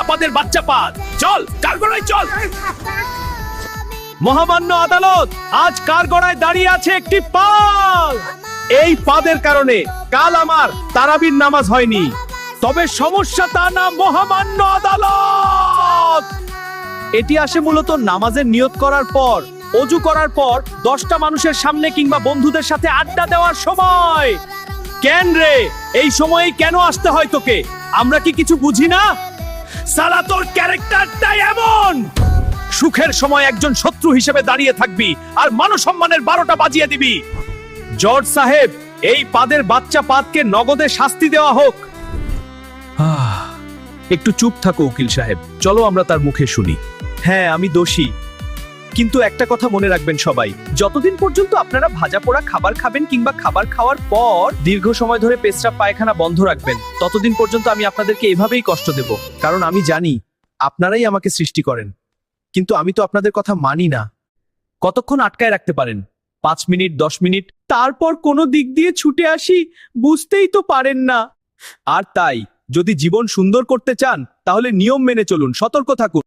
পাদের বাচ্চা পাদ, চল কাঠগড়ায় চল। মহামান্য আদালত, আজ কাঠগড়ায় দাঁড়িয়ে আছে একটি পাল। এই পাদের কারণে কাল আমার তারাবির নামাজ হয়নি। তবে সমস্যা তা না, মহামান্য আদালত। এটি আসে মূলত নামাজের নিয়ত করার পর, অজু করার পর 10টা মানুষের সামনে কিংবা বন্ধুদের সাথে আড্ডা দেওয়ার সময়। কেন রে, এই সময়েই কেন আসতে হয় তোকে? আমরা কি কিছু বুঝি না? সালা তোর ক্যারেক্টারটাই এমন। সুখের সময় একজন শত্রু হিসেবে দাঁড়িয়ে থাকবি আর মানসম্মানের 12টা বাজিয়ে দিবি। জর্জ সাহেব, এই পাদের বাচ্চা পাদকে নগদে শাস্তি দেওয়া হোক। একটু চুপ থাকো উকিল সাহেব, চলো আমরা তার মুখে শুনি। হ্যাঁ, আমি দোষী, কিন্তু একটা কথা মনে রাখবেন সবাই, যতদিন পর্যন্ত আপনারা ভাজা পোড়া খাবার খাবেন কিংবা খাবার খাওয়ার পর দীর্ঘ সময় ধরে পেশাব পায়খানা বন্ধ রাখবেন, ততদিন পর্যন্ত আমি আপনাদেরকে এভাবেই কষ্ট দেব। কারণ আমি জানি আপনারাই আমাকে সৃষ্টি করেন, কিন্তু আমি তো আপনাদের কথা মানি না। কতক্ষণ আটকায় রাখতে পারেন? 5 মিনিট, 10 মিনিট, তারপর কোনো দিক দিয়ে ছুটে আসি, বুঝতেই তো পারেন না। আর তাই যদি জীবন সুন্দর করতে চান তাহলে নিয়ম মেনে চলুন, সতর্ক থাকুন।